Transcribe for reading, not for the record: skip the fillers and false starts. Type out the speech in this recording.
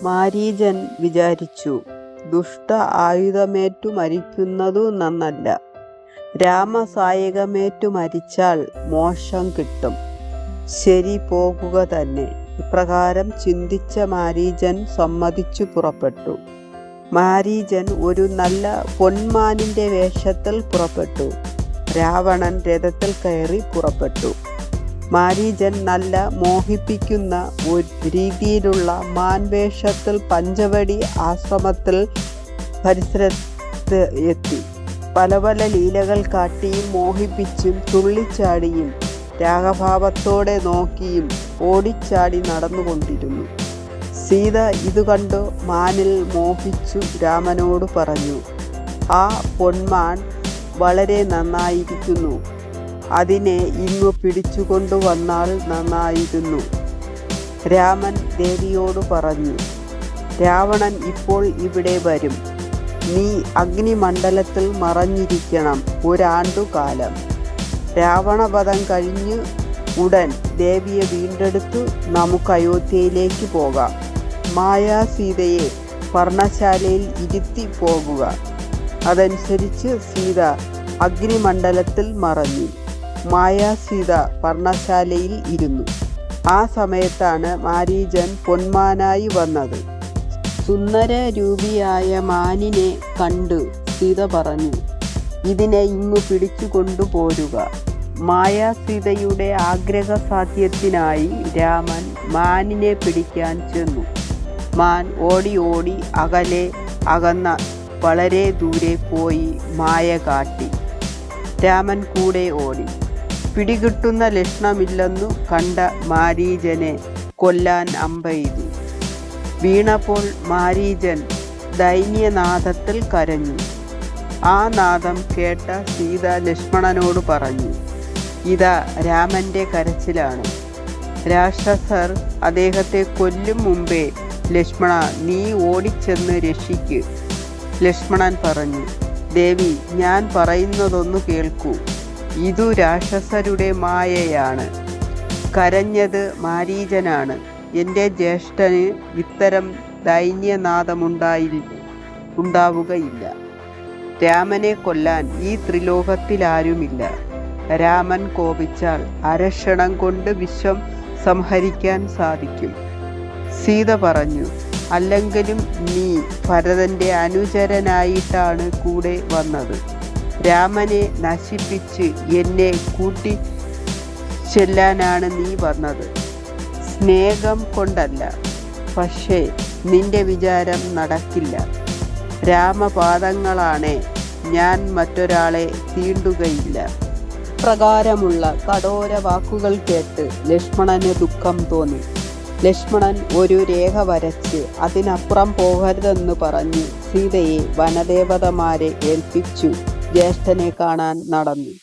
മാരീചൻ വിചാരിച്ചു, ദുഷ്ട ആയുധമേറ്റു മരിക്കുന്നതു നന്നല്ല. രാമസായകമേറ്റു മരിച്ചാൽ മോക്ഷം കിട്ടും. ശരി, പോകുക തന്നെ. ഇപ്രകാരം ചിന്തിച്ച മാരീചൻ സമ്മതിച്ചു പുറപ്പെട്ടു. മാരീചൻ ഒരു നല്ല പൊന്മാനിന്റെ വേഷത്തിൽ പുറപ്പെട്ടു. രാവണൻ രഥത്തിൽ കയറി പുറപ്പെട്ടു. മാരീചൻ നല്ല മോഹിപ്പിക്കുന്ന ഒരു രീതിയിലുള്ള മാൻവേഷത്തിൽ പഞ്ചവടി ആശ്രമത്തിൽ പരിസരത്ത് എത്തി. പല പല ലീലകൾ കാട്ടിയും മോഹിപ്പിച്ചും തുള്ളിച്ചാടിയും രാഗഭാവത്തോടെ നോക്കിയും ഓടിച്ചാടി നടന്നുകൊണ്ടിരുന്നു. സീത ഇതു കണ്ടു മാനിൽ മോഹിച്ചു രാമനോട് പറഞ്ഞു, ആ പൊന്മാൻ വളരെ നന്നായിരിക്കുന്നു. അതിനെ ഇങ്ങു പിടിച്ചുകൊണ്ടുവന്നാൽ നന്നായിരുന്നു. രാമൻ ദേവിയോട് പറഞ്ഞു, രാവണൻ ഇപ്പോൾ ഇവിടെ വരും. നീ അഗ്നിമണ്ഡലത്തിൽ മറഞ്ഞിരിക്കണം ഒരാണ്ടുകാലം. രാവണവധം കഴിഞ്ഞ് ഉടൻ ദേവിയെ വീണ്ടെടുത്തു നമുക്ക് അയോധ്യയിലേക്ക് പോകാം. മായാസീതയെ പർണശാലയിൽ ഇരുത്തി പോകുക. അതനുസരിച്ച് സീത അഗ്നിമണ്ഡലത്തിൽ മറഞ്ഞു. മായാസീത പർണശാലയിൽ ഇരുന്നു. ആ സമയത്താണ് മാരീചൻ പൊന്മാനായി വന്നത്. സുന്ദരരൂപിയായ മാനിനെ കണ്ടു സീത പറഞ്ഞു, ഇതിനെ ഇങ്ങു പിടിച്ചു കൊണ്ടുപോരുക. മായാസീതയുടെ ആഗ്രഹസാധ്യത്തിനായി രാമൻ മാനിനെ പിടിക്കാൻ ചെന്നു. മാൻ ഓടി ഓടി അകന്ന വളരെ ദൂരെ പോയി മായ കാട്ടി. രാമൻ കൂടെ ഓടി. പിടികിട്ടുന്ന ലക്ഷണമില്ലെന്നു കണ്ട മാരീചനെ കൊല്ലാൻ അമ്പെയ്തു. വീണപ്പോൾ മാരീചൻ ദൈന്യനാദത്തിൽ കരഞ്ഞു. ആ നാദം കേട്ട സീത ലക്ഷ്മണനോട് പറഞ്ഞു, ഇതാ രാമന്റെ കരച്ചിലാണ്. രാക്ഷസർ അദ്ദേഹത്തെ കൊല്ലും മുമ്പേ ലക്ഷ്മണ നീ ഓടിച്ചെന്ന് രക്ഷിക്ക്. ലക്ഷ്മണൻ പറഞ്ഞു, ദേവി ഞാൻ പറയുന്നതൊന്നു കേൾക്കൂ. ഇതു രാക്ഷസരുടെ മായയാണ്. കരഞ്ഞത് മാരീചനാണ്. എൻ്റെ ജ്യേഷ്ഠന് ഇത്തരം ദൈന്യനാദമുണ്ടാവുകയില്ല. രാമനെ കൊല്ലാൻ ഈ ത്രിലോകത്തിലാരുമില്ല. രാമൻ കോപിച്ചാൽ അരക്ഷണം കൊണ്ട് വിശ്വം സംഹരിക്കാൻ സാധിക്കും. സീത പറഞ്ഞു, അല്ലെങ്കിലും നീ ഭരതന്റെ അനുചരനായിട്ടാണ് കൂടെ വന്നത്. രാമനെ നശിപ്പിച്ച് എന്നെ കൂട്ടി ചെല്ലാനാണ് നീ വന്നത്. സ്നേഹം കൊണ്ടല്ല. പക്ഷേ നിന്റെ വിചാരം നടക്കില്ല. രാമപാദങ്ങളാണേ ഞാൻ മറ്റൊരാളെ തീണ്ടുകയില്ല. പ്രകാരമുള്ള കഠോര വാക്കുകൾ കേട്ട് ലക്ഷ്മണന് ദുഃഖം തോന്നി. ലക്ഷ്മണൻ ഒരു രേഖ വരച്ച് അതിനപ്പുറം പോകരുതെന്ന് പറഞ്ഞു സീതയെ വനദേവതമാരെ ഏൽപ്പിച്ചു ജ്യേഷ്ഠനെ കാണാൻ നടന്നു.